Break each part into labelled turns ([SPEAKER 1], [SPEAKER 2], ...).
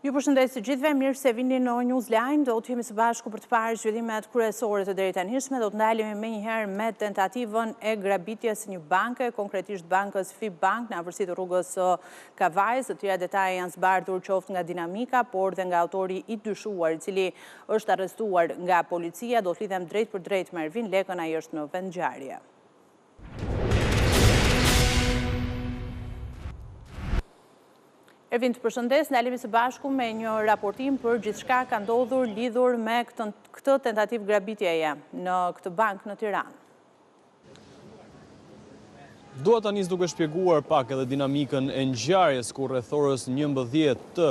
[SPEAKER 1] Ju përshëndes të gjithëve, mirë se vini në Newsline, do të jemi së bashku për të parë zhvillimet kryesore të deri tanishme, do të ndalemi menjëherë me tentativën e grabitjes një banke, konkretisht bankës FIB Bank në afërsi të rrugës Kavajës. Të tjera detaje janë zbardhur qoftë nga dinamika, por dhe nga autori i dyshuar, i cili është arrestuar nga policia. Do të lidhem drejt për drejt me Ervin Lekën, ai është në vendngjarje. Ervin, të përshëndes, ndalemi së bashku me një raportim për gjithçka ka ndodhur lidhur me këtë tentativë grabitjeje në këtë bankë në Tiranë.
[SPEAKER 2] Dua ta nis duke shpjeguar pak edhe dinamikën e ngjarjes ku rreth orës 11 të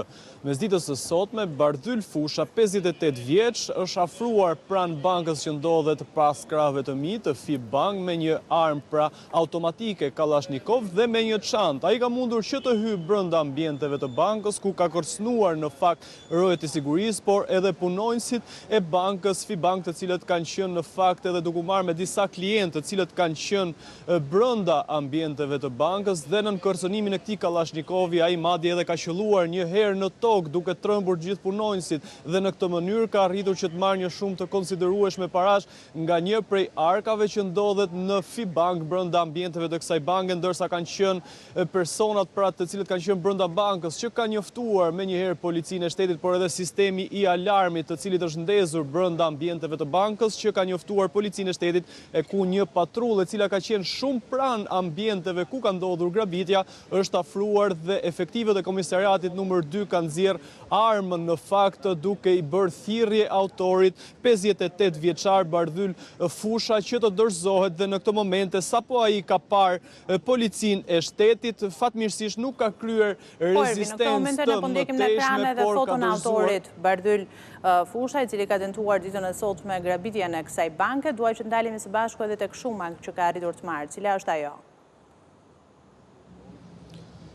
[SPEAKER 2] mesditës së sotme Bardhyl Fusha, 58 vjeç, është afruar pranë bankës që ndodhet pas krahëve të mi të FIB Bank me një armë pra automatike Kalashnikov dhe me një çantë. Ai ka mundur që të hyjë brenda ambienteve të bankës ku ka kërcënuar në fakt rojet e sigurisë, por edhe punonjësit e bankës FIB Bank, të cilët kanë qenë në fakt edhe duke marrë me disa klientë të cilët kanë qenë brenda ambienteve të bankës, dhe në kërcënimin e këtij Kallashnikovi ai madje edhe ka qelluar një herë në tokë duke trembur gjithë punonjësit, dhe në këtë mënyrë ka arritur që të marrë një shumë të konsiderueshme parash nga një prej arkave që ndodhet në FIB Bank brenda ambienteve të kësaj banke, ndërsa kanë qenë personat pra të cilët kanë qenë brenda bankës që kanë njoftuar menjëherë policinë e shtetit, por edhe sistemi i alarmit të cilit është ndezur brenda ambienteve të bankës që ka njoftuar policinë e shtetit, e ku një patrullë e cila ka qenë shumë pranë ambienteve ku ka ndodhur grabitja është afruar, dhe efektivët e komisariatit numër 2 kanë nxjerrë armën në fakt duke i bërë thirrje autorit 58 vjeçar Bardhyl Fusha që të dorëzohet, dhe në këtë momente sapo ai ka parë policinë e shtetit, fatmirësisht nuk ka kryer rezistencë të mëtejshme, por ka
[SPEAKER 1] autorit Bardhyl Fusha, i cili ka tentuar ditën e sotme grabitjen e kësaj banke. Duaj që ndalemi së bashku edhe tek shuma që ka arritur të marrë. Cila është ajo?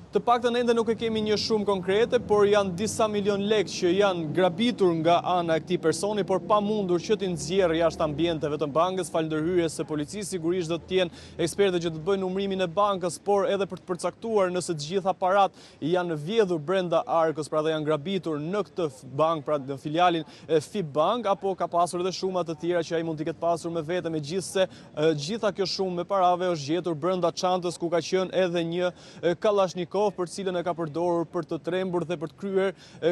[SPEAKER 2] Të paktën ende nuk e kemi një shumë konkrete, por janë disa milion lekë që janë grabitur nga ana e këtij personi, por pa mundur që t'i nxjerrë jashtë ambienteve të bankës. Falëndërhyrjes së policisë, sigurisht do të jenë ekspertë që të bëjnë numërimin e bankës, por edhe për të përcaktuar nëse të gjithë aparat janë vjedhur brenda arkës, pra dhe janë grabitur në këtë bankë, pra në filialin e FIB Bank, apo ka pasur edhe shuma të tjera që ai mund t'i ketë pasur me vete. Megjithse gjitha kjo shumë me parave është gjetur brenda çantës ku ka qenë edhe një Kalashnikov për cilën e ka përdorur për të trembur dhe për të kryer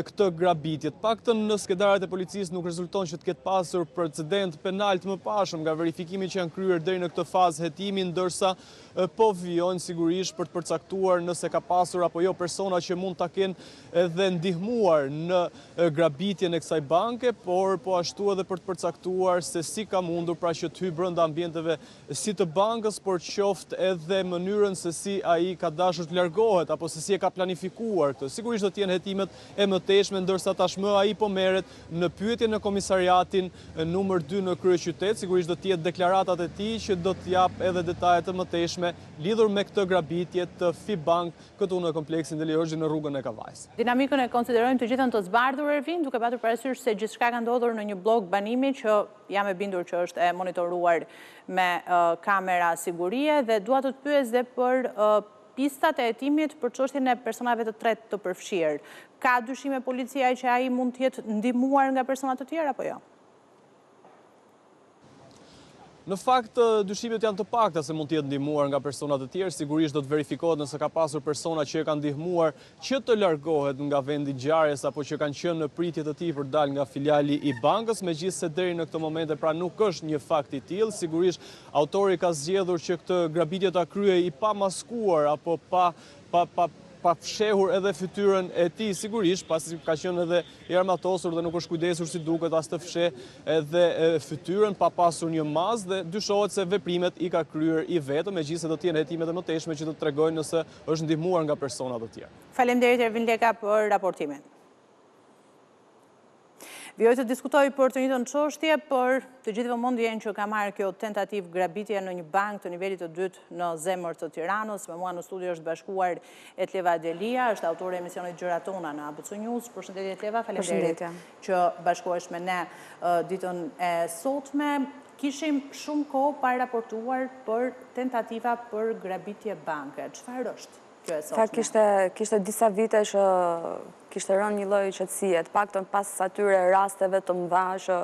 [SPEAKER 2] këtë grabitje. Të paktën në skedarat e policisë nuk rezulton që të ketë pasur precedent penal të mëpashëm nga verifikimi që janë kryer deri në këtë fazë hetimi, ndërsa po vijojnë sigurisht për të përcaktuar nëse ka pasur apo jo persona që mund ta kenë edhe ndihmuar në grabitjen e kësaj banke, por po ashtu edhe për të përcaktuar se si ka mundur pra që të hyjë brenda ambienteve si të bankës, por qoftë edhe mënyrën se si ai ka dashur të largohet apo se si e ka planifikuar këtë. Sigurisht do të jenë hetimet e mëtejshme, ndërsa tashmë ai po merret në pyetje në komisariatin numër 2 në kryeqytet. Sigurisht do të jetë deklaratat e tij që do të jap edhe detaje të mëtejshme lidhur me këtë grabitje të FIB Bank këtu në kompleksin Deli Hoxhi në rrugën e Kavajës.
[SPEAKER 1] Dinamikën e konsiderojmë të gjithën të zbardhur, Ervin, duke patur parasysh se gjithçka ka ndodhur në një blok banimi që jam e bindur që është e monitoruar me kamera sigurie, dhe dua të pyes dhe për pistat e hetimit për çështjen e personave të tretë të përfshirë. Ka dyshime policia që ai mund të jetë ndihmuar nga persona të tjerë apo jo?
[SPEAKER 2] Në fakt, dyshimet janë të pakta se mund të jetë ndihmuar nga persona të tjerë. Sigurisht do të verifikohet nëse ka pasur persona që e kanë ndihmuar që të largohet nga vendi i ngjarjes apo që kanë qenë në pritje të tij për dalë nga filiali i bankës, megjithse deri në këtë moment pra nuk është një fakt i tillë. Sigurisht autori ka zgjedhur që këtë grabitje ta kryej i pamaskuar apo pa fshehur edhe fytyrën e tij, sigurisht pasi ka qenë edhe i armatosur dhe nuk është kujdesur si duket as të fsheh edhe fytyrën, pa pasur një mazë, dhe dyshohet se veprimet i ka kryer i vetëm, megjithëse do të jenë hetimet e mëtejshme që do të tregojnë nëse është ndihmuar nga persona të tjerë.
[SPEAKER 1] Faleminderit Ervin Leka për raportimin. Vjoj të diskutoj për të njëjtën çështje, për të gjithë vëmendjen që ka marrë kjo tentativë grabitje në një bankë të nivelit të dytë në zemër të Tiranës. Me mua në studio është bashkuar Etleva Delia, është autore e emisionit Gjërat Tona në ABC News. Përshëndetje Etleva, faleminderit që bashkohesh me ne ditën e sotme. Kishim shumë kohë pa raportuar për tentativa për grabitje banke. Çfarë është? kjo e sotme?
[SPEAKER 3] Kishte disa vite që kishte rënë një lloj qetësie, të paktën pas atyre rasteve të mëdha që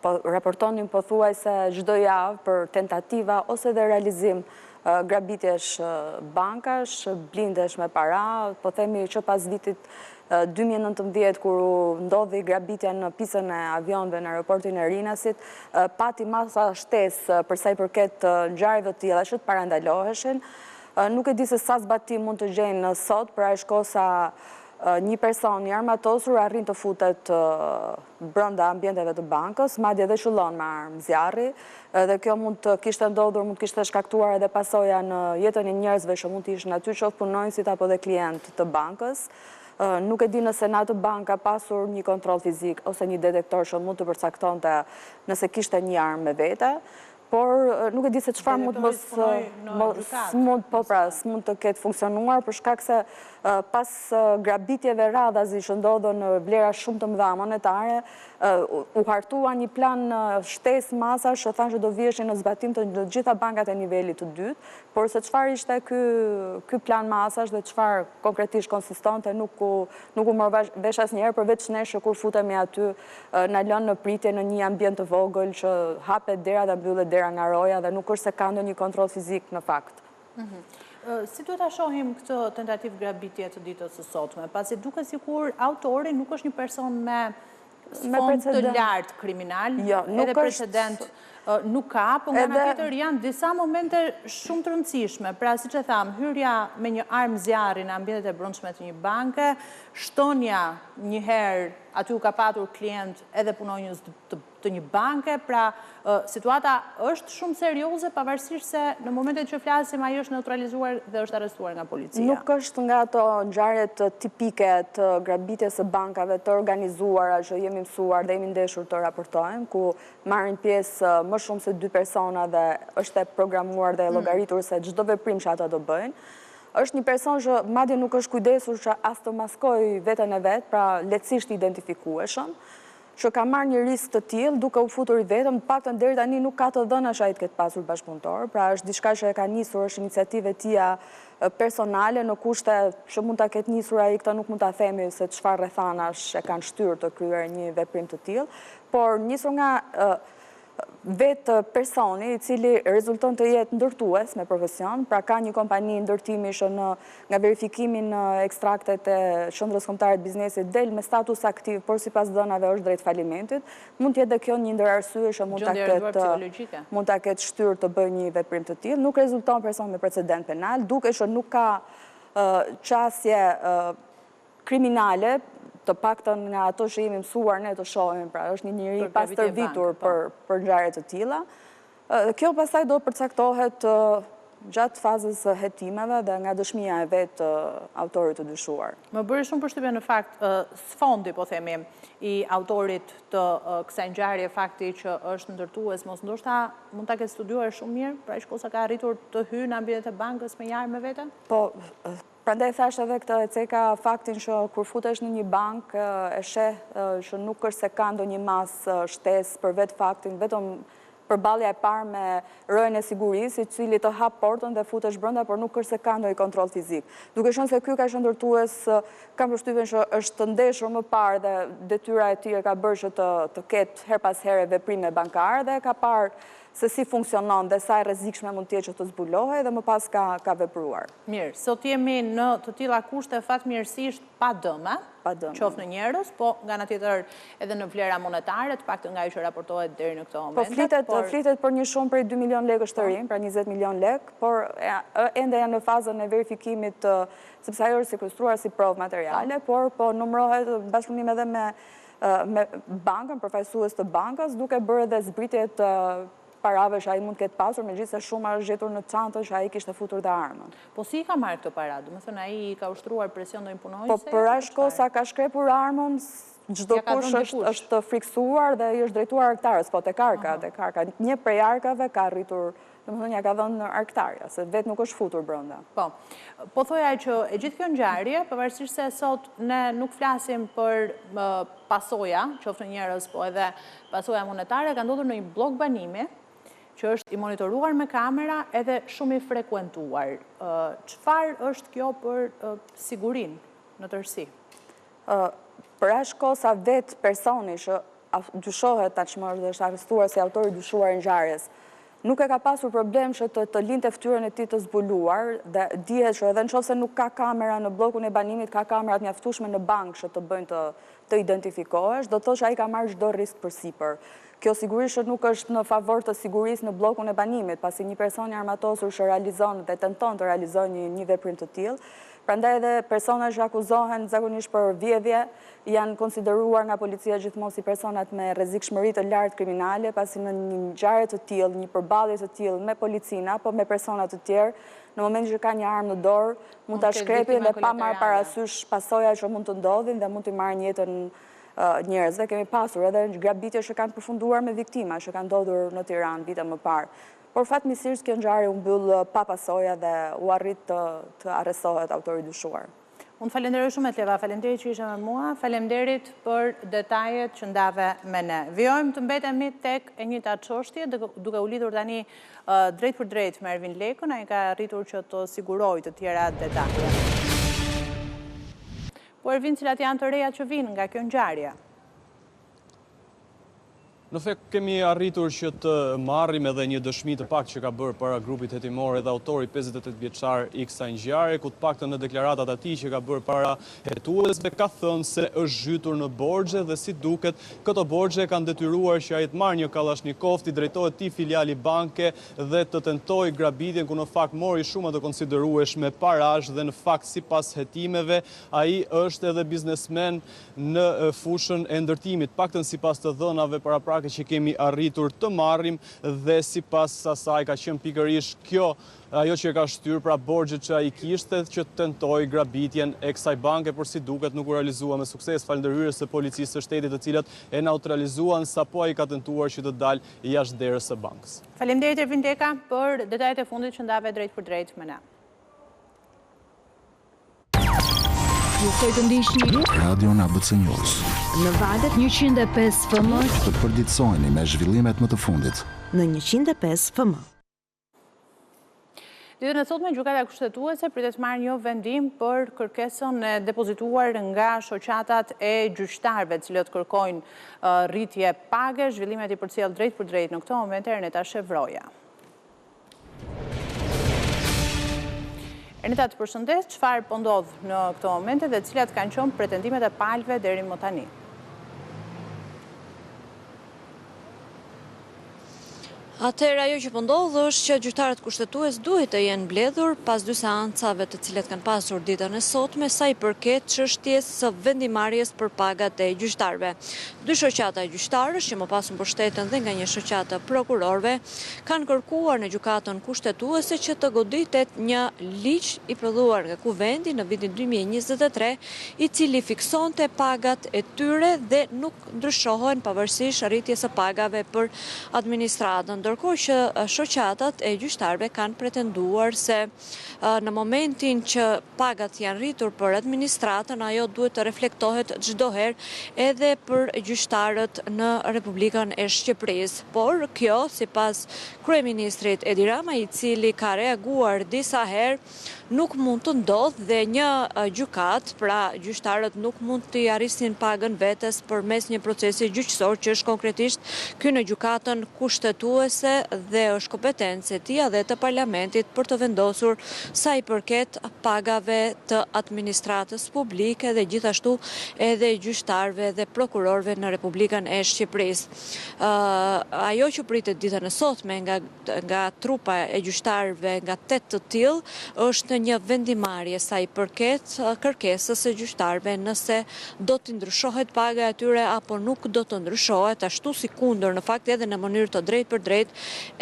[SPEAKER 3] raportonin pothuajse çdo javë për tentativa ose dhe realizim grabitjesh bankash, blindesh me para, po themi që pas vitit 2019 kur ndodhi grabitja në pistën e avionëve në aeroportin e Rinasit, pati masa shtesë për sa i përket ngjarjeve të tilla që të parandaloheshin. Nuk e di se sa zbatim mund të gjejnë sot, për aq kohë sa një person i armatosur arrin të futet brenda ambienteve të bankës, madje edhe qëllon me armë zjarri, dhe kjo mund të kishte ndodhur, mund të kishte shkaktuar edhe pasoja në jetën e njerëzve që mund të ishin aty, qoftë punonësit apo dhe klient të bankës. Nuk e di nëse në atë bank ka pasur një kontroll fizik ose një detektor që mund të përcaktonte nëse kishte një armë me vete, por nuk e di se çfarë mund të ketë funksionuar për shkak se pas grabitjeve radhazi që ndodhen në vlera shumë të mëdha monetare, u hartua një plan shtesë masash që thanë që do viheshin në zbatim të gjitha bankat e nivelit të dytë, por se çfarë ishte ky plan masash dhe çfarë konkretisht konsistonte nuk u mor vesh asnjëherë, përveç nesh që kur futemi aty na lënë në pritje në një ambient të vogël që hapet dera dhe mbyllet dera nga roja dhe nuk është se ka ndonjë kontroll fizik në fakt.
[SPEAKER 1] Si duhet ta shohim këtë tentativë grabitje të ditës së sotme, pasi duket sikur autori nuk është një person me sfond të lartë kriminal, edhe precedent nuk ka, por nga ana tjetër janë disa momente shumë të rëndësishme. Pra, siç e tham, hyrja me një armë zjarri në ambientet e brendshme të një banke, shtonja një herë aty u ka patur klient edhe punonjës të një banke, pra situata është shumë serioze, pavarësisht se në momentet që flasim ai është neutralizuar dhe është arrestuar nga policia.
[SPEAKER 3] Nuk është nga ato ngjarjet tipike të grabitjes së bankave të organizuara që jemi mësuar dhe jemi ndeshur të raportojmë, ku marrin pjesë më shumë se 2 persona dhe është e programuar dhe e llogaritur se çdo veprim që ata do bëjnë. Është një person që madje nuk është kujdesur që as të maskojë veten e vet, pra lehtësisht identifikueshëm, që ka marrë një risk të tillë duke u futur i vetëm, paktën deri tani nuk ka të dhëna që ai të ketë pasur bashkëpunëtor, pra është diçka që e ka nisur, është iniciativë e tija personale në kushte që mund ta ketë nisur ai, këtë nuk mund ta themi se çfarë rrethanash e kanë shtyrë të kryer një veprim të tillë, por nisur nga vetë personi i cili rezulton të jetë ndërtues me profesion, pra ka një kompani ndërtimi që nga verifikimin në ekstraktet e Qendrës Kombëtare të Biznesit del me status aktiv, por sipas dhënave është drejt falimentit, mund të jetë kjo një ndër arsye që mund ta ketë shtyrë të bëjë një veprim të tillë. Nuk rezulton person me precedent penal, duke që nuk ka qasje kriminale, të paktën nga ato që jemi mësuar ne të shohim, pra është një njeri pas tërvitur për ngjarje të tilla. Kjo pastaj do përcaktohet gjatë fazës së hetimeve dhe nga dëshmia e vet autorit të dyshuar.
[SPEAKER 1] Më bëri shumë përshtypje në fakt sfondi, po themi, i autorit të kësaj ngjarje, fakti që është ndërtues, mos ndoshta mund ta ketë studiuar shumë mirë, pra shkosa ka arritur të hyjë në ambientet e bankës me një armë me vete?
[SPEAKER 3] Po, prandaj thash edhe këtë e ceka faktin që kur futesh në një bank e sheh që nuk është se ka ndonjë masë shtesë për vetë faktin, vetëm përballja e parë me rojën e sigurisë, i cili të hap portën dhe futesh brenda, por nuk është se ka ndonjë kontroll fizik. Duke qenë se ky ka qenë ndërtues, kam përshtypjen që është të ndeshur më parë dhe detyra e tij ka bërë që të ketë her pas here veprime bankare dhe ka parë se si funksionon dhe sa e rrezikshme mund të jetë që të zbulohej dhe më pas ka vepruar.
[SPEAKER 1] Mirë, sot jemi në të tilla kushte fatmirësisht pa dëme, qoftë në njerëz, po nga ana tjetër edhe në vlera monetare, të paktën nga ajo që raportohet deri në këtë moment.
[SPEAKER 3] Po flitet për një shumë prej 2 milion lekësh të rinj, pra 20 milion lek, por ende janë në fazën e verifikimit, sepse ajo është sekuestruar si provë materiale, por po numërohet bashkëpunim edhe me bankën, përfaqësues të bankës, duke bërë edhe zbritjet parave që ai mund të ketë pasur, megjithëse shumë është gjetur në çantën që ai kishte futur dhe armën.
[SPEAKER 1] Po si i ka marrë këtë para? Do të thënë ai ka ushtruar presion ndonjë punonjëse?
[SPEAKER 3] Po për aq kohë sa ka shkrepur armën, çdo kush është friksuar dhe i është drejtuar arktarës, po tek arka. Një prej arkave ka arritur, domethënë ja ka dhënë arktarja, se vetë nuk është futur brenda.
[SPEAKER 1] Po thoja që e gjithë kjo ngjarje, pavarësisht se sot ne nuk flasim për pasoja, qoftë njerëz, po edhe pasoja monetare, ka ndodhur në një blok banimi, që është i monitoruar me kamera edhe shumë i frekuentuar. Çfarë është kjo për sigurinë në tërësi?
[SPEAKER 3] Për aq kohë sa vetë personi që dyshohet tashmë është arrestuar si autori i dyshuar i ngjarjes, nuk e ka pasur problem që të lindte fytyrën e tij të zbuluar, dhe dihet që edhe nëse nuk ka kamera në bllokun e banimit, ka kamerat mjaftueshme në bankë që të bëjnë të identifikohesh, do të thotë që ai ka marrë çdo risk përsipër. Kjo sigurisht nuk është në favor të sigurisë në bllokun e banimit, pasi një person i armatosur që realizon dhe tenton të realizojë një veprim të tillë. Prandaj edhe personat që akuzohen zakonisht për vjedhje janë konsideruar nga policia gjithmonë si personat me rrezikshmëri të lartë kriminale, pasi në një ngjarje të tillë, një përballje të tillë me policinë apo me persona të tjerë, në momentin që ka një armë në dorë, mund ta shkrepin dhe pa marrë parasysh pasojat që mund të ndodhin dhe mund të marrin jetën njerëzve. Kemi pasur edhe grabitje që kanë përfunduar me viktima, që kanë ndodhur në Tiranë vite më parë. Por fatmirësisht kjo ngjarje u mbyll pa pasoja dhe u arrit të arrestohet autori i dyshuar.
[SPEAKER 1] Unë falenderoj shumë Etleva, falenderit që ishe me mua, falenderit për detajet që ndave me ne. Vjojmë të mbetemi tek e njëjta çështje, duke u lidhur tani drejt për drejt me Ervin Lekën, ai ka arritur që të sigurojë të tjera detaje. Po Ervin, cilat janë të reja që vinë nga kjo ngjarje?
[SPEAKER 2] Në fakt kemi arritur që të marrim edhe një dëshmi të pak që ka bërë para grupit hetimor edhe autori 58 vjeçar i kësaj ngjarje, ku të paktën në deklaratat e tij që ka bërë para hetuesve ka thënë se është zhytur në borxhe dhe si duket këto borxhe kanë detyruar që ai të marrë një Kalashnikov, të drejtohet tij filiali banke dhe të tentojë grabitjen, ku në fakt mori shumë të konsiderueshme parazh dhe në fakt sipas hetimeve ai është edhe biznesmen në fushën e ndërtimit, paktën sipas të dhënave paraprak që kemi arritur të marrim dhe sipas asaj ka qenë pikërisht kjo ajo që ka shtyr pra borxhet që ai kishte që tentoi grabitjen e kësaj banke, por si duket nuk u realizua me sukses. Falënderyrës së policisë së shtetit, të cilat e neutralizuan sapo ai ka tentuar që të dalë jashtë derës së bankës.
[SPEAKER 1] Faleminderit Ervin Leka për detajet e fundit që ndave drejt për drejt me ne.
[SPEAKER 4] Ju të ndiqni
[SPEAKER 5] Radio ABC News
[SPEAKER 4] në valët 105 FM
[SPEAKER 5] të përditësoheni me zhvillimet më të fundit
[SPEAKER 4] në 105 FM.
[SPEAKER 1] Ditën e sotme gjykata kushtetuese pritet marrë një vendim për kërkesën e depozituar nga shoqatat e gjyqtarëve, të cilët kërkojnë rritje page. Zhvillimet i përcjell drejt për drejt në këtë moment Erneta Shevroja. Erneta, të përshëndes, çfarë po ndodh në këto momente dhe cilat kanë qenë pretendimet e palëve deri më tani?
[SPEAKER 6] Atëherë ajo që po ndodh është që gjyqtarët kushtetues duhet të jenë mbledhur pas dy seancave të cilat kanë pasur ditën e sotme sa i përket çështjes së vendimarrjes për pagat e gjyqtarëve. Dy shoqata gjyqtarësh që më pas u mbështeten dhe nga një shoqatë prokurorëve kanë kërkuar në gjykatën kushtetuese që të goditet një ligj i prodhuar nga Kuvendi në vitin 2023, i cili fiksonte pagat e tyre dhe nuk ndryshohen pavarësisht rritjes së pagave për administratën. Ndërkohë që shoqatat e gjyqtarëve kanë pretenduar se në momentin që pagat janë rritur për administratën, ajo duhet të reflektohet çdo herë edhe për gjyqtarët në Republikën e Shqipërisë. Por kjo, sipas kryeministrit Edi Rama, i cili ka reaguar disa herë, nuk mund të ndodhë dhe një gjykat, pra gjyqtarët nuk mund të arrisin pagën vetes përmes një procesi gjyqësor që është konkretisht ky në gjykatën kushtetuese dhe është kompetencë e tij dhe të parlamentit për të vendosur sa i përket pagave të administratës publike dhe gjithashtu edhe gjyqtarëve dhe prokurorëve në Republikën e Shqipërisë. Ajo që pritet ditën e sotme nga trupa e gjyqtarëve, nga 8 të tillë, është një vendimarrje sa i përket kërkesës së gjyqtarëve nëse do të ndryshohet paga e tyre apo nuk do të ndryshohet, ashtu si kundër në fakt edhe në mënyrë të drejtë për drejtë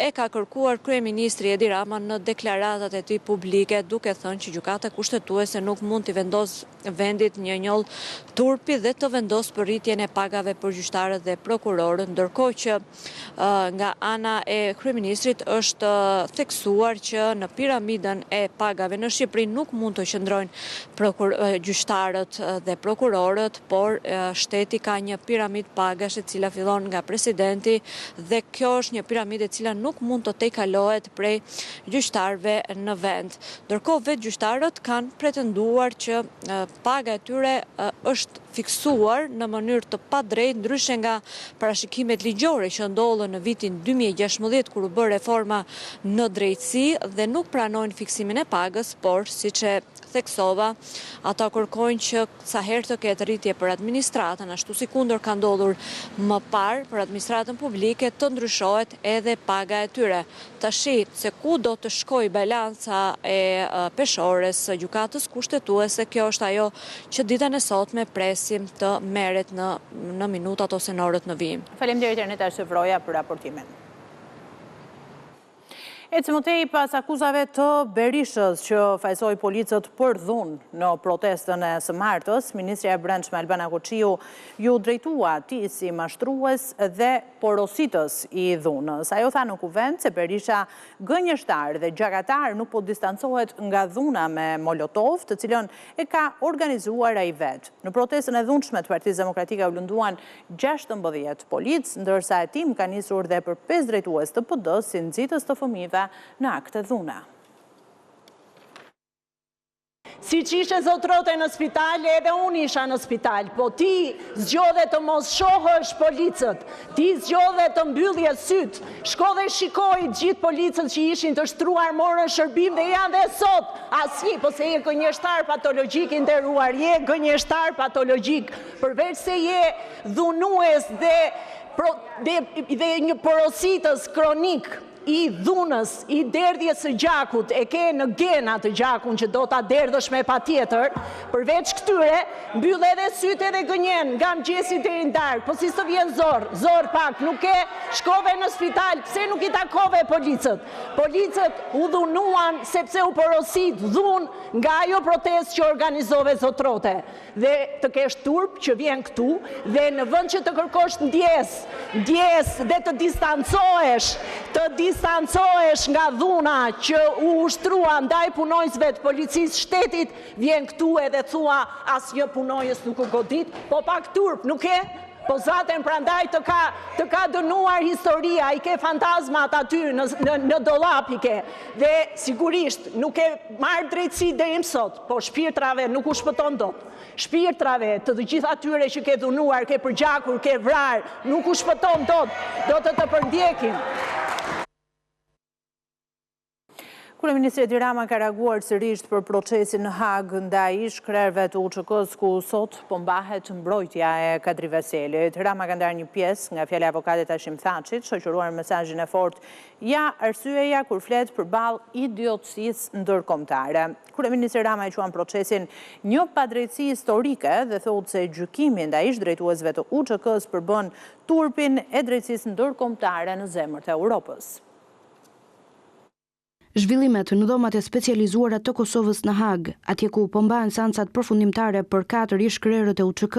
[SPEAKER 6] e ka kërkuar kryeministri Edi Rama në deklaratat e tij publike, duke thënë që gjykata kushtetuese nuk mund të vendosë vendit një njoll turpi dhe të vendosë për rritjen e pagave për gjyqtarët dhe prokurorët, ndërkohë që nga ana e kryeministrit është theksuar që në piramidën e pagave në Shqipëri nuk mund të qëndrojnë gjyqtarët dhe prokurorët, por shteti ka një piramidë pagash e cila fillon nga presidenti dhe kjo është një piramidë e cila nuk mund të tejkalohet prej gjyqtarëve në vend. Ndërkohë vetë gjyqtarët kanë pretenduar që paga e tyre është fiksuar në mënyrë të padrejtë, ndryshe nga parashikimet ligjore që ndodhën në vitin 2016 kur u bë reforma në drejtësi dhe nuk pranojnë fiksimin e pagës, por siç e theksova, ata kërkojnë që sa herë të ketë rritje për administratën, ashtu si kundër ka ndodhur më parë për administratën publike, të ndryshohet edhe paga e tyre. Tashi se ku do të shkojë balanca e peshores së gjykatës kushtetuese, kjo është ajo që ditën e sotme presim të merret në minutat ose në orët në vijim.
[SPEAKER 1] Faleminderit Erneta Shevroja për raportimin. Ecë më tej pas akuzave të Berishës që fajsoi policët për dhunë në protestën e së martës, Ministrja e Brendshme Albana Koçiu ju drejtua atij si mashtrues dhe porositës i dhunës. Ajo tha në kuvent se Berisha gënjeshtar dhe gjakatar nuk po distancohet nga dhuna me Molotov, të cilën e ka organizuar ai vet. Në protestën e dhunshme të Partisë Demokratike u lënduan 16 policë, ndërsa hetim ka nisur dhe për 5 drejtues të PD-s si nxitës të fëmijëve në akte dhuna.
[SPEAKER 7] Si që ishe zotrote në spital, edhe unë isha në spital, po ti zgjodhe të mos shohësh policët, ti zgjodhe të mbyllje sytë, shko dhe shikoj gjithë policët që ishin të shtruar, morën shërbim dhe janë dhe sot, asnjë, po se je gënjeshtar patologjik i nderuar, je gënjeshtar patologjik, përveç se je dhunues dhe një porositës kronik, i dhunës, i derdhjes së gjakut, e ke në gena të gjakun që do ta derdhësh me patjetër, përveç këtyre, mbyll edhe sytë edhe gënjen, nga mëngjesi deri në darkë, po si të vjen zor pak, nuk e shkove në spital, pse nuk i takove policët? Policët u dhunuan sepse u porosit dhunë nga ajo protestë që organizove zotrote. Dhe të kesh turp që vjen këtu, dhe në vend që të kërkosh ndjes dhe të distancohesh nga dhuna që u ushtrua ndaj punojësve të policisë shtetit, vjen këtu edhe thua asnjë punojës nuk u godit, po pak turp, nuk e? Po zaten prandaj të ka dënuar historia, i ke fantazmat aty në dollap i ke, dhe sigurisht nuk e marrë drejtësi deri më sot, po shpirtrave nuk u shpëton dot. Shpirtrave të gjithë atyre që ke dhunuar, ke përgjakur, ke vrar, nuk u shpëton dot, do të përndjekin.
[SPEAKER 1] Kryeministri Edi Rama ka reaguar sërish për procesin në Hag ndaj shkrerëve të UÇK-s ku sot po mbahet mbrojtja e Kadri Veselit. Rama ka ndarë një pjesë nga fjala e avokatit Hashim Thaçit, shoqëruar mesazhin e fortë ja arsyeja kur flet përballë idiotësisë ndërkombëtare. Kryeministri Rama e quan procesin një padrejtësi historike dhe thotë se gjykimi ndaj drejtuesve të UÇK-s përbën turpin e drejtësisë ndërkombëtare në zemrat e Europës.
[SPEAKER 4] Zhvillimet në dhomat e specializuara të Kosovës në Hag, atje ku po mbahen seancat përfundimtare për 4 ish-krerët e UÇK,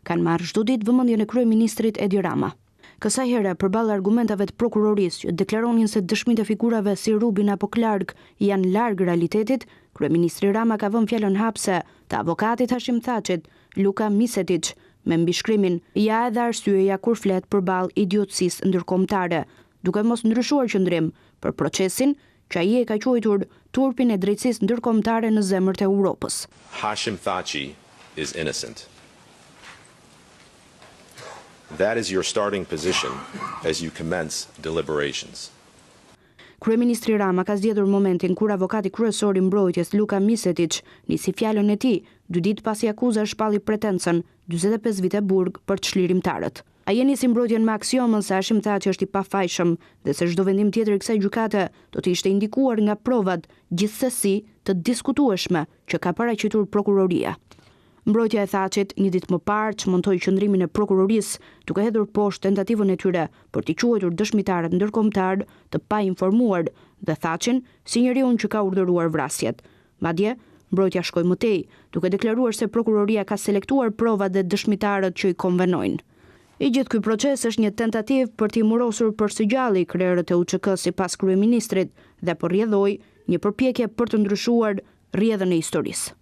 [SPEAKER 4] kanë marrë çdo ditë vëmendjen e kryeministrit Edi Rama. Kësaj here, përballë argumentave të prokurorisë që deklaronin se dëshmitë e figurave si Rubin apo Clark janë larg realitetit, kryeministri Rama ka vënë fjalën hapse të avokatit Hashim Thaçit, Luka Misetic, me mbishkrimin ja edhe arsyeja kur flet përballë idiotësisë ndërkombëtare, duke mos ndryshuar qendrim për procesin që ai e ka quajtur turpin e drejtësisë ndërkombëtare në zemrat e Europës.
[SPEAKER 8] Hashim Thaçi is innocent. That is your starting position as you commence deliberations.
[SPEAKER 4] Kryeministri Rama ka zgjedhur momentin kur avokati kryesor i mbrojtjes Luka Misetic nisi fjalën e tij 2 ditë pasi akuza shpalli pretencën 45 vite burg për të çlirimtarët. Ai nisi mbrojtjen me aksiomën se Hashim Thaçi është i pafajshëm dhe se çdo vendim tjetër i kësaj gjykate do të ishte indikuar nga provat gjithsesi të diskutueshme që ka paraqitur prokuroria. Mbrojtja e Thaçit një ditë më parë çmontoi qëndrimin e prokurorisë duke hedhur poshtë tentativën e tyre për t'i quajtur dëshmitarët ndërkombëtar të painformuar dhe Thaçin si njeriu që ka urdhëruar vrasjet. Madje mbrojtja shkoi më tej, duke deklaruar se prokuroria ka selektuar provat dhe dëshmitarët që i konvenojnë. I gjithë ky proces është një tentativë për t'i murosur përsëgjalli krerët e UÇK-s sipas kryeministrit dhe për rrjedhoi një përpjekje për të ndryshuar rrjedhën e historisë.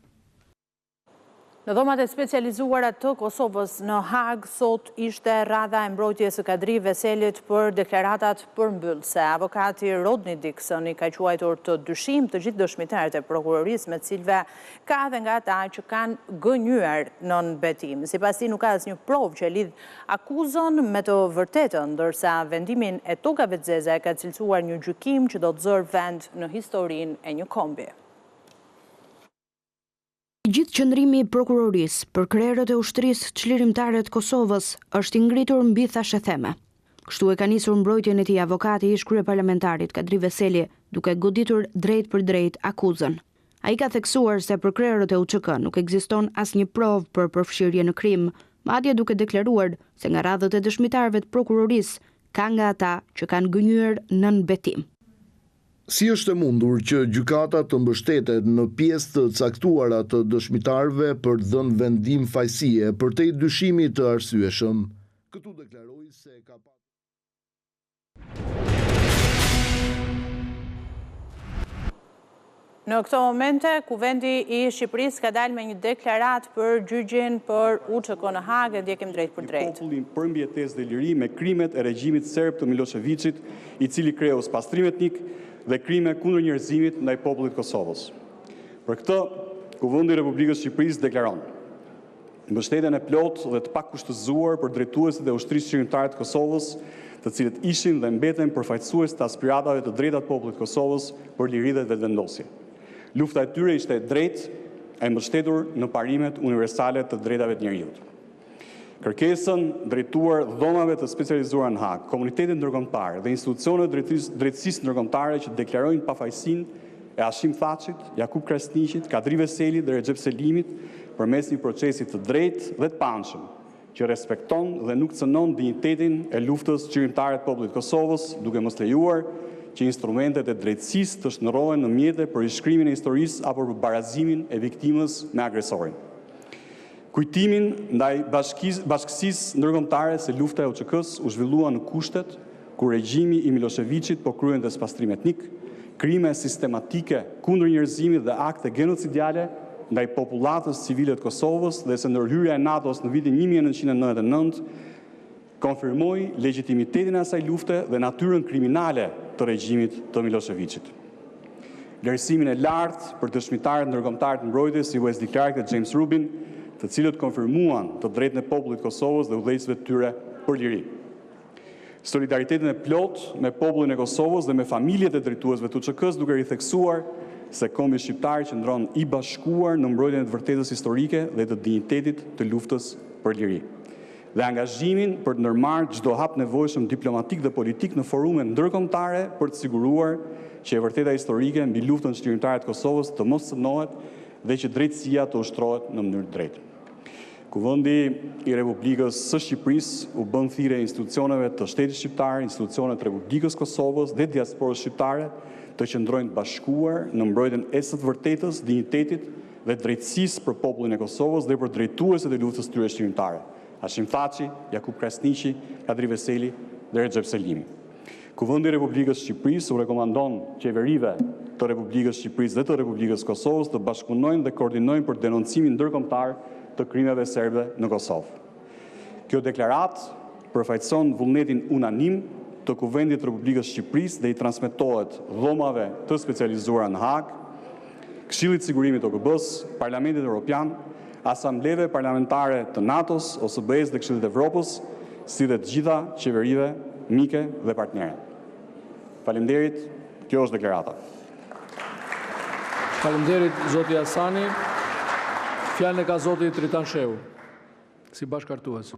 [SPEAKER 1] Në dhomat e specializuara të Kosovës në Hag, sot ishte radha e mbrojtjes së Kadri Veselit për deklaratat përmbyllëse. Avokati Rodney Dixon i ka quajtur të dyshim të gjithë dëshmitarët e prokurorisë, me të cilëve ka dhe nga ata që kanë gënyer nën betim. Sipas tij nuk ka asnjë provë që lidh akuzën me të vërtetën, ndërsa vendimin e tokave të zeza ka cilësuar një gjykim që do të zërë vend në historinë e një kombi.
[SPEAKER 4] Gjithë qëndrimi i prokurorisë për krerët e ushtrisë çlirimtare të Kosovës është i ngritur mbi thashetheme. Kështu e ka nisur mbrojtjen e tij avokati ish kryeparlamentarit Kadri Veseli, duke goditur drejt për drejt akuzën. Ai ka theksuar se për krerët e UÇK nuk ekziston asnjë provë për përfshirje në krim, madje duke deklaruar se nga radhët e dëshmitarëve të prokurorisë ka nga ata që kanë gënyer nën betim.
[SPEAKER 9] Si është e mundur që gjykata të mbështetet në pjesë të caktuara të dëshmitarëve për të dhënë vendim fajësie përtej dyshimit të arsyeshëm? Këtu deklaroi se ka
[SPEAKER 1] Në këto momente, Kuvendi i Shqipërisë ka dalë me një deklarat për gjyqin për UÇK në Hagë, e ndjekim drejt për drejt.
[SPEAKER 10] Popullin për mbjetesë dhe liri me krimet e regjimit serb të Miloševićit, i cili kreu spastrim etnik dhe krime kundër njerëzimit ndaj popullit Kosovës. Për këtë, Kuvendi i Republikës Shqipërisë deklaron mbështetjen e plotë dhe të pakushtëzuar për drejtuesit e ushtrisë qeveritare të Kosovës, të cilët ishin dhe mbeten përfaqësues të aspiratave të drejtat popullit Kosovës për liri dhe vetëvendosje. Lufta e tyre ishte e drejtë e mbështetur në parimet universale të drejtave të njerëzit. Kërkesën drejtuar dhomave të specializuara në Hag, komunitetit ndërkombëtar dhe institucionet drejtësisë ndërkombëtare që deklarojnë pafajësinë e Hashim Thaçit, Jakub Krasniqit, Kadri Veselit dhe Recep Selimit përmes një procesi të drejtë dhe të pamshëm, që respekton dhe nuk cënon dinjitetin e luftës qeveritare të popullit Kosovës, duke mos lejuar që instrumentet e drejtësisë të shndërrohen në mjete për rishkrimin e historisë apo për barazimin e viktimës me agresorin. Kujtimin ndaj bashkësisë ndërkombëtare se lufta e UÇK-s u zhvillua në kushtet ku regjimi i Miloševićit po kryente spastrim etnik, krime sistematike kundër njerëzimit dhe akte genocidiale ndaj popullatës civile të Kosovës dhe se ndërhyrja e NATO-s në vitin 1999 konfirmoi legitimitetin e asaj lufte dhe natyrën kriminale të regjimit të Miloševićit. Vlerësimin e lartë për dëshmitarët ndërkombëtar të mbrojtjes si Wesley Clark dhe James Rubin, të cilët konfirmuan të drejtën e popullit të Kosovës dhe udhëheqësve të tyre për liri. Solidaritetin e plot me popullin e Kosovës dhe me familjet e drejtuesve të UÇK-s, duke ritheksuar se kombi shqiptar qëndron i bashkuar në mbrojtjen e të vërtetës historike dhe të dinjitetit të luftës për liri. Dhe angazhimin për të ndërmarrë çdo hap nevojshëm diplomatik dhe politik në forume ndërkombëtare për të siguruar që e vërteta historike mbi luftën qeveritare të Kosovës të mos cënohet dhe që drejtësia të ushtrohet në mënyrë të drejtë. Kuvendi i Republikës së Shqipërisë u bën thirrje institucioneve të shtetit shqiptar, institucioneve të Republikës Kosovës dhe diasporës shqiptare të qëndrojnë të bashkuar në mbrojtjen e së vërtetës, dinjitetit dhe drejtësisë për popullin e Kosovës dhe për drejtuesit e luftës tyre shqiptare. Hashim Thaçi, Jakub Krasniqi, Kadri Veseli dhe Recep Selimi. Kuvendi i Republikës Shqipërisë u rekomandon qeverive të Republikës Shqipërisë dhe të Republikës Kosovës të bashkëpunojnë dhe koordinojnë për denoncimin ndërkombëtar të krimeve serbe në Kosovë. Kjo deklarat përfaqëson vullnetin unanim të Kuvendit të Republikës Shqipërisë dhe i transmetohet dhomave të specializuara në Hag, Këshillit të Sigurimit të OKB-s, Parlamentit Evropian, asambleve parlamentare të NATO-s, OSBE-s dhe Këshillit të Evropës, si dhe të gjitha qeverive mike dhe partnere. Faleminderit, kjo është deklarata.
[SPEAKER 11] Faleminderit zoti Hasani. Fjalën e ka zoti Tritan Shehu, si bashkëartues.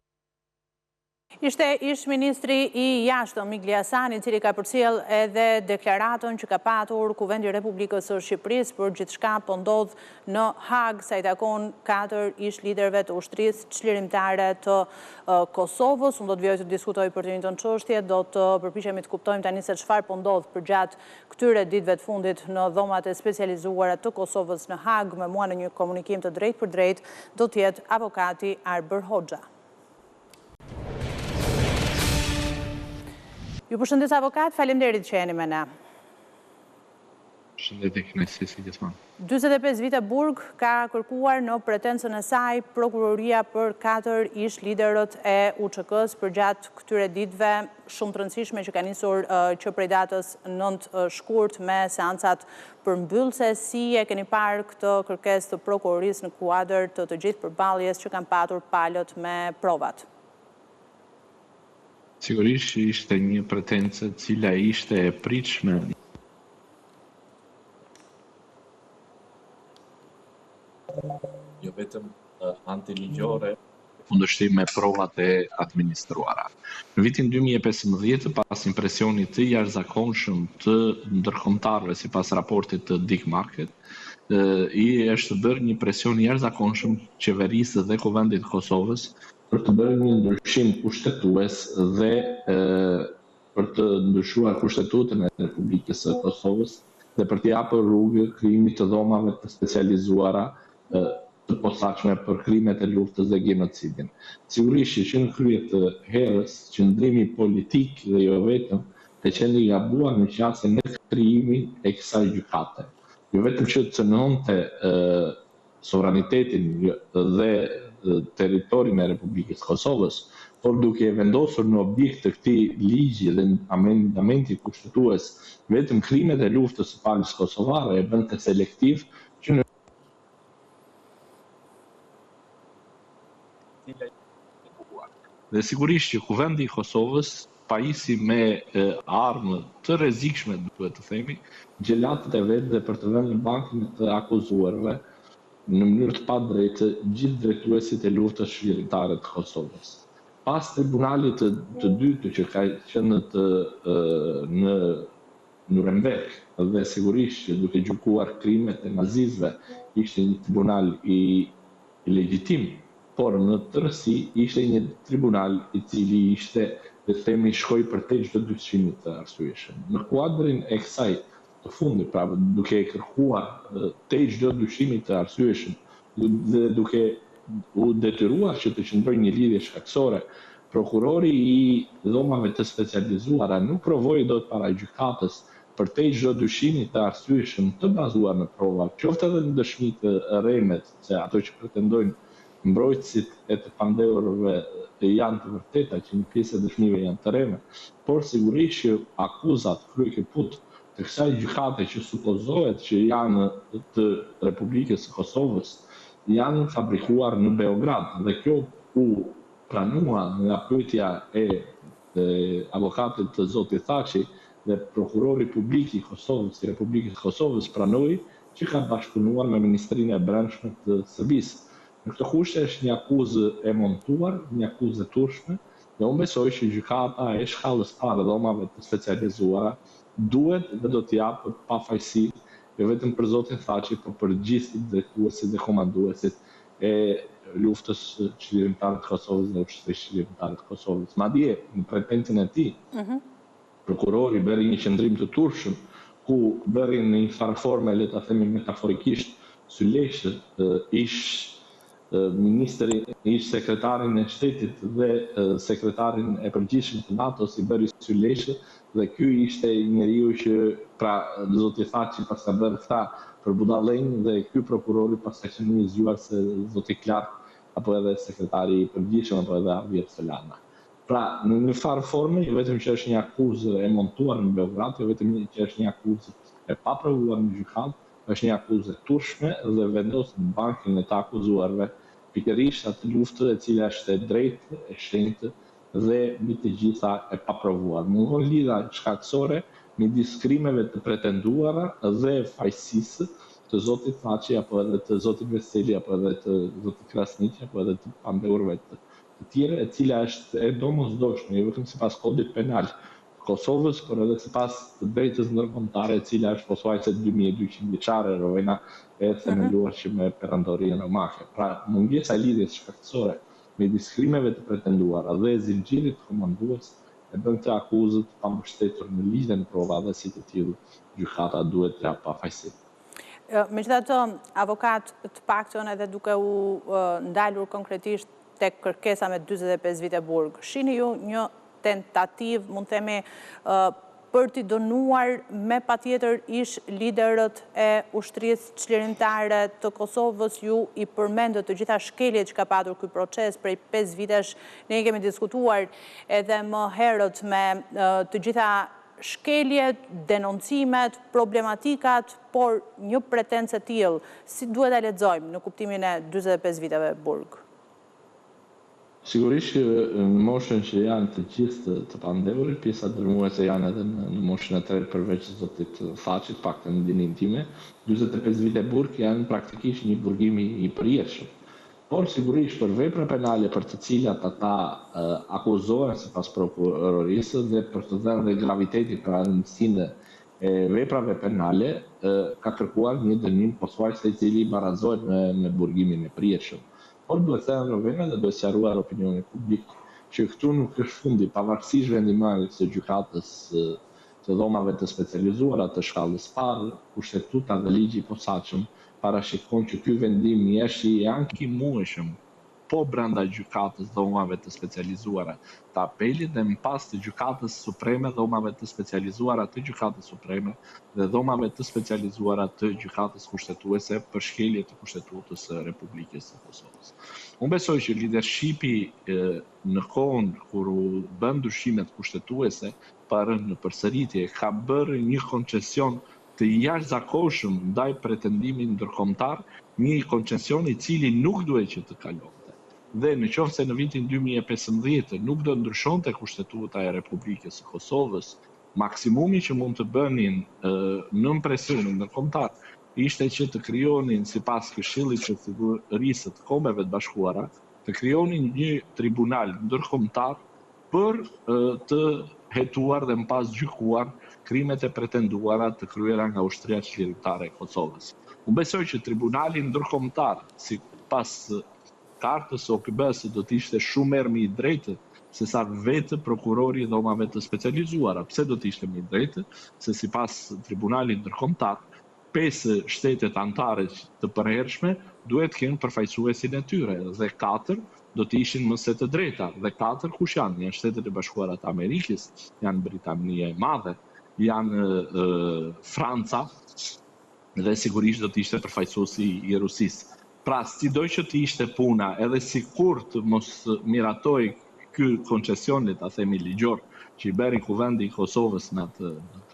[SPEAKER 1] Ishte ish ministri i jashtëm Migli Hasani, i cili ka përcjell edhe deklaratën që ka patur Kuvendi i Republikës së Shqipërisë për gjithçka po ndodh në Hag sa i takon 4 ish liderëve të ushtrisë çlirimtare të Kosovës. Unë do të vijoj të diskutoj për të njëjtën çështje, do të përpiqemi të kuptojmë tani se çfarë po ndodh përgjatë këtyre ditëve të fundit në dhomat e specializuara të Kosovës në Hag. Me mua në një komunikim të drejtë për drejtë do të jetë avokati Arber Hoxha. Ju përshëndes avokat, faleminderit që jeni me ne.
[SPEAKER 12] Shëndetje, kënaqësi si gjithmonë.
[SPEAKER 1] 45 vite burg ka kërkuar në pretencën e saj prokuroria për 4 ish liderët e UÇK-s për gjatë këtyre ditëve shumë të rëndësishme që ka nisur që prej datës 9 shkurt me seancat përmbyllëse. Si e keni parë këtë kërkesë të prokurorisë në kuadër të gjithë përballjes që kanë patur palët me provat?
[SPEAKER 12] Sigurisht ishte një pretencë cila ishte e pritshme. Jo vetëm antiligjore, kundërshtim me provat e administruara. Në vitin 2015, pas impresionit të jashtëzakonshëm të ndërkombëtarëve sipas raportit të Dick Market, i është bërë një presion jashtëzakonshëm qeverisë dhe Kuvendit të Kosovës për të bërë një ndryshim kushtetues dhe për të ndryshuar kushtetutën e Republikës së Kosovës dhe për të japur rrugë krijimit të dhomave të specializuara të posaçme për krimet e luftës dhe genocidin. Sigurisht që në krye të herës, qëndrimi politik dhe jo vetëm të qenë i gabuar në qasjen e krijimin e kësaj gjykate. Jo vetëm që të cënonte sovranitetin dhe territorin e Republikës Kosovës, por duke vendosur në objekt të këtij ligji dhe amendamenti kushtetues vetëm krimet e luftës së palës kosovare e bënte selektiv që dhe sigurisht që Kuvendi i Kosovës pajisi me armë të rrezikshme, duhet të themi, gjelatët e vetë dhe për të vënë në bankën të akuzuarve në mënyrë të padrejtë gjithë drejtuesit e luftës shqiritare të Kosovës. Pas tribunalit të dytë që ka qenë në Nuremberg dhe sigurisht që duke gjykuar krimet e nazistëve, ishte një tribunal i legjitim, por në tërësi ishte një tribunal i cili ishte, le të themi, shkoi përtej çdo dyshimit të arsyeshëm. Në kuadrin e kësaj të fundit, pra duke kërkuar tej çdo dyshimit të arsyeshëm dhe duke u detyruar që të qëndrojë një lidhje shkaksore, prokurori i dhomave të specializuara nuk provoi dot para gjykatës përtej çdo dyshimit të arsyeshëm të bazuar në prova, qoftë edhe në dëshmi të rremet, se ato që pretendojnë mbrojtësit e të pandehurve janë të vërteta, që një pjesë e dëshmive janë të rreme, por sigurisht që akuzat kryekëput të kësaj gjykate që supozohet që janë të Republikës së Kosovës janë fabrikuar në Beograd dhe kjo u pranua nga pyetja e avokatit të zotit Thaçi dhe prokurori publik i Kosovës, i Republikës së Kosovës pranoi që ka bashkëpunuar me Ministrinë e Brendshme të Serbisë. Në këtë kushte është një akuzë e montuar, një akuzë e turshme, dhe unë besoj që gjykata e shkallës parë dhomave të specializuara duhet dhe do të japë pafajësi jo vetëm për zotin Thaçi, por për gjithë drejtuesit dhe komanduesit e luftës çlirimtare të Kosovës dhe ushtrisë çlirimtare të Kosovës. Madje në pretencën e tij, prokurori bëri një qëndrim të turshëm ku bëri në një farë forme, le ta themi metaforikisht, Sulejshi ministri, ish sekretarin e shtetit dhe sekretarin e përgjithshëm të NATO-s i bëri Sulejshi dhe ky ishte njeriu që pra zoti Thaçi pas ka bërë këta për budallënj dhe ky prokurori pas ka qenë i zgjuar se zoti Clark apo edhe sekretari i përgjithshëm apo edhe Avjet Solana. Pra në një farë forme, jo vetëm që është një akuzë e montuar në Beograd, jo vetëm që është një akuzë e paprovuar në gjykatë, është një akuzë e turshme dhe vendos në bankën e të akuzuarve pikërisht atë luftë e cila është e drejtë, e shenjtë dhe mbi të gjitha e paprovuar. Mungon lidhja shkaksore midis krimeve të pretenduara dhe fajësisë të zotit Thaçi apo edhe të zotit Veseli apo edhe të zotit Krasniqi apo edhe të pandehurve të tjerë, e cila është e domosdoshme, jo vetëm sipas kodit penal Kosovës, por edhe sipas të drejtës ndërkombëtare, e cila është pothuajse 2200 vjeçare, rojna e themeluar që me perandorinë romake. Pra, mungesa e lidhjes shkaktësore midis krimeve të pretenduara dhe zinxhirit komandues e bën të akuzët pambështetur në lidhje në prova dhe si të tillë gjykata duhet të japë pafajësi.
[SPEAKER 1] Megjithatë, avokat të paktën edhe duke u ndalur konkretisht tek kërkesa me 45 vite burg, shihni ju një tentativ, mund themi, për t'i dënuar me patjetër ish liderët e ushtrisë çlirimtare të Kosovës. Ju i përmendët të gjitha shkeljet që ka patur ky proces prej 5 vitesh. Ne i kemi diskutuar edhe më herët me të gjitha shkeljet, denoncimet, problematikat, por një pretencë e tillë, si duhet ta lexojmë në kuptimin e 45 viteve burg?
[SPEAKER 12] Sigurisht që në moshën që janë të gjithë të pandehurit, pjesa dërmuese janë edhe në moshën e tretë përveç zotit Thaçit, paktën në dinin time, 45 vite burg janë praktikisht një burgimi i përjetshëm. Por sigurisht për vepra penale për të cilat ata akuzohen sipas prokurorisë dhe për të dhënë dhe gravitetin për rëndësinë e veprave penale, ka kërkuar një dënim pothuajse i cili barazohet me burgimin e përjetshëm. Por duhet të thënë Rovena dhe duhet sqaruar opinionit publik që këtu nuk është fundi, pavarësisht vendimarrjes së gjykatës të dhomave të specializuara të shkallës parë, kushtetuta dhe ligji i posaçëm parashikon që ky vendim është i ankimueshëm po brenda gjykatës dhomave të specializuara të apelit dhe më pas të gjykatës supreme, dhomave të specializuara të gjykatës supreme dhe dhomave të specializuara të gjykatës kushtetuese për shkelje të Kushtetutës së Republikës së Kosovës. Unë besoj që lidershipi në kohën kur u bën ndryshimet kushtetuese për në përsëritje ka bërë një koncesion të jashtëzakonshëm ndaj pretendimit ndërkombëtar, një koncesion i cili nuk duhet që të kalonte. Dhe në qoftë se në vitin 2015 nuk do ndryshonte Kushtetuta e Republikës së Kosovës, maksimumi që mund të bënin nën presionin ndërkombëtar ishte që të krijonin sipas Këshillit të Sigurisë të Kombeve të Bashkuara, të krijonin një tribunal ndërkombëtar për të hetuar dhe më pas gjykuar krimet e pretenduara të kryera nga ushtria çlirimtare e Kosovës. Unë besoj që tribunali ndërkombëtar, sipas kartës OKB-s do të ishte shumë më i drejtë se sa vetë prokurori i dhomave të specializuara. Pse do të ishte më i drejtë? Se sipas tribunalit ndërkombëtar, 5 shtetet anëtare të përhershme duhet të kenë përfaqësuesin e tyre dhe 4 do të ishin më së të drejta. Dhe 4 kush janë? Janë Shtetet e Bashkuara të Amerikës, janë Britania e Madhe, janë Franca dhe sigurisht do të ishte përfaqësuesi i Rusisë. Pra, sidoj që të ishte puna, edhe si kur të mos miratoj ky koncesionit, a themi ligjor, që i beri kuvendi i Kosovës në atë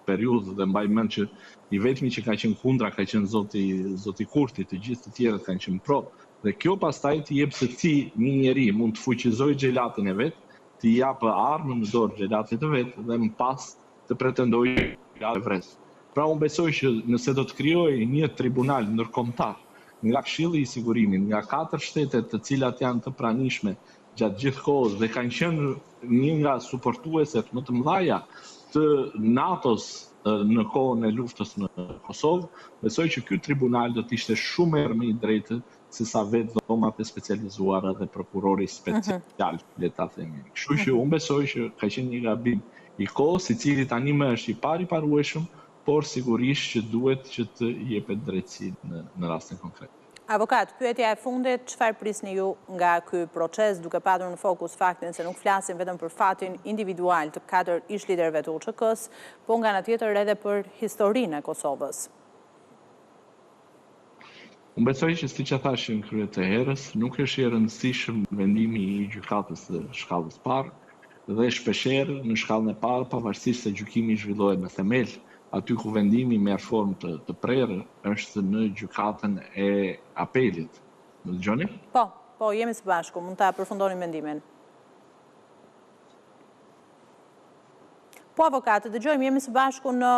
[SPEAKER 12] periudhë dhe mbaj mend që i vetmi që ka qenë kundra ka qenë zoti Kurti, të gjithë të tjerët kanë qenë pro. Dhe kjo pastaj të jep se si një njeri mund të fuqizoj xhelatin e vet, të japë armën në dorë xhelatit e vet dhe më pas të pretendojë e vres. Pra unë besoj që nëse do të krijojë një tribunal ndërkombëtar nga Këshilli i Sigurimit, nga 4 shtetet të cilat janë të pranishme gjatë gjithë kohës dhe kanë qenë një nga suportueset më të mëdha të NATO-s në kohën e luftës në Kosovë, besoj që ky tribunal do të ishte shumë më i drejtë se sa vetë dhomat e specializuara dhe prokurori special, le ta themi. Kështu që unë besoj që ka qenë një gabim i kohës, i cili tani më është i pariparueshëm, por sigurisht që duhet që të jepet drejtësi në rastin konkret.
[SPEAKER 1] Avokat, pyetja e fundit, çfarë prisni ju nga ky proces, duke patur në fokus faktin se nuk flasim vetëm për fatin individual të 4 ish-liderëve të UÇK-s, po nga ana tjetër edhe për historinë e Kosovës?
[SPEAKER 12] Unë besoj që siç e thash në krye të herës, nuk është i rëndësishëm vendimi i gjykatës së shkallës parë dhe shpeshherë në shkallën e parë, pavarësisht se gjykimi zhvillohet në themel, aty ku vendimi me formë të prerë është në gjykatën e apelit. Më dëgjoni?
[SPEAKER 1] Po, jemi së bashku, mund ta përfundoni mendimin. Po, avokat, dëgjojmë, jemi së bashku në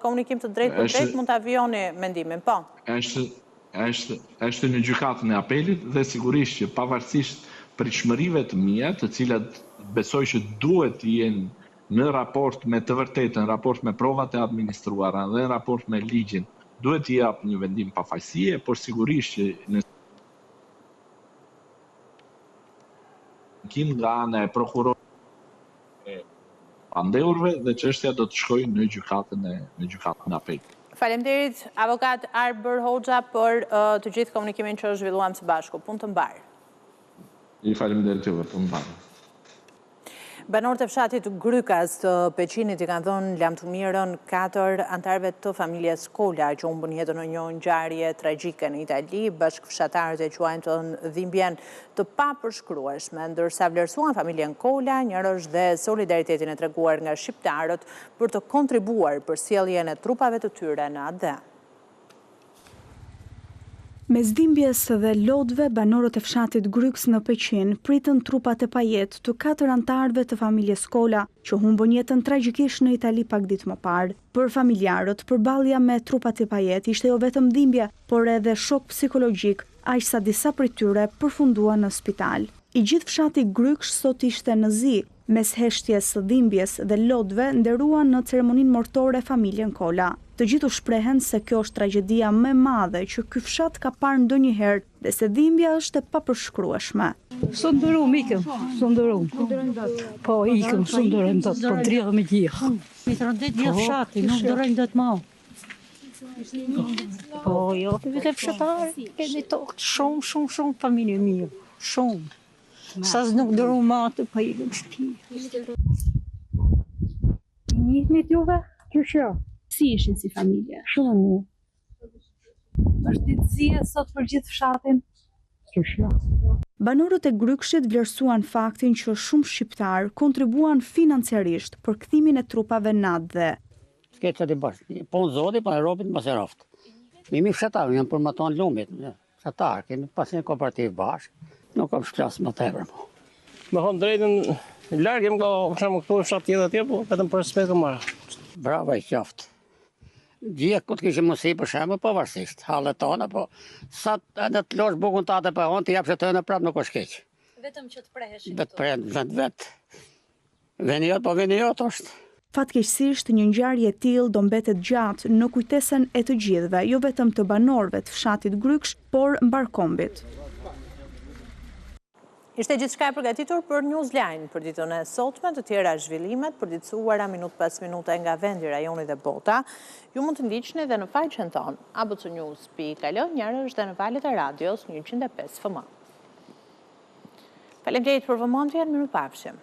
[SPEAKER 1] komunikim të drejtë për drejtë, mund ta vijoni mendimin, po.
[SPEAKER 12] Është në gjykatën e apelit dhe sigurisht që pavarësisht pritshmërive të mia, të cilat besoj që duhet të jenë në raport me të vërtetën, raport me provat e administruara dhe në raport me ligjin, duhet të jap një vendim pafajësie, por sigurisht që në nga ana e prokurorit e pandehurve dhe çështja do të shkojë në gjykatën e apelit.
[SPEAKER 1] Faleminderit avokat Arber Hoxha për të gjithë komunikimin që zhvilluam së bashku. Punë të mbarë.
[SPEAKER 12] I faleminderit juve, punë të mbarë.
[SPEAKER 1] Banorët e fshatit Grykas të Peqinit i kanë dhënë lam të mirën 4 anëtarëve të familjes Kola që humbën jetën në një ngjarje tragjike në Itali. Bashkëfshatarët e quajtën dhimbjen të papërshkrueshme, ndërsa vlerësuan familjen Kola, njerëz dhe solidaritetin e treguar nga shqiptarët për të kontribuar për sjelljen e trupave të tyre në AD.
[SPEAKER 13] Mes dhimbjes dhe lodhve, banorët e fshatit Gryks në Peqin pritën trupat e pajet të 4 anëtarëve të familjes Kola, që humbën jetën tragjikisht në Itali pak ditë më parë. Për familjarët, përballja me trupat e pajet ishte jo vetëm dhimbje, por edhe shok psikologjik, aq sa disa prej tyre përfunduan në spital. I gjithë fshati Gryks sot ishte në zi, mes heshtjes, dhimbjes dhe lodhve nderuan në ceremoninë mortore familjen Kola. Të gjithu shprehen se kjo është tragjedia më e madhe që ky fshat ka parë ndonjëherë dhe se dhimbja është e papërshkrueshme.
[SPEAKER 14] Së ndërum, ikëm, së ndërum. Po, ikëm, së ndërum, do të ndrihëm e gjithë. Mi të rëndet një fshati, nuk ndërojmë do të mau. Po, jo, të fshatarë, kemi tokë shumë familje mirë, shumë. Sa nuk ndërum matë, pa ikëm shti.
[SPEAKER 13] Një me t'juve? Kjo shë. Si ishin si familje?
[SPEAKER 14] Shumë një.
[SPEAKER 13] Është ditësie sot për gjithë fshatin?
[SPEAKER 14] Kjo.
[SPEAKER 13] Banorët e Grykshit vlerësuan faktin që shumë shqiptar kontribuan financiarisht për kthimin e trupave në AD.
[SPEAKER 15] S'ke të bashkë, po në zoti, po në Europit, mas e raftë. Mimi fshatar, jam për më tonë lumit, fshatar, kemi pas një kooperativ bashkë, nuk kam shplasë më tepër po.
[SPEAKER 16] Me hon drejtën, largë jem ka shumë këtu fshat tjetër atje, po vetëm për respekt marrë.
[SPEAKER 15] Brava i qoftë. Gjithë këtë kishë mësi për shemë, pavarësisht, halët tonë, po sa edhe të losh bukën të atë për honë, të japë që të në prapë nuk është keqë.
[SPEAKER 6] Vetëm që të preheshin
[SPEAKER 15] Vetë. Venijot, po venijot është.
[SPEAKER 13] Fatkeqësisht, një ngjarje e tillë do mbetet gjatë në kujtesën e të gjithëve, jo vetëm të banorëve të fshatit Gryksh, por mbarkombit.
[SPEAKER 1] Ishte gjithçka e përgatitur për Newsline për ditën e sotme, të tjera zhvillimet përditësuara minut pas minute nga vendi, rajoni dhe bota. Ju mund të ndiqni dhe në faqen tonë abcnews.al, njërësh dhe në valët e radios 105 FM. Faleminderit për vëmendjen, mirupafshim.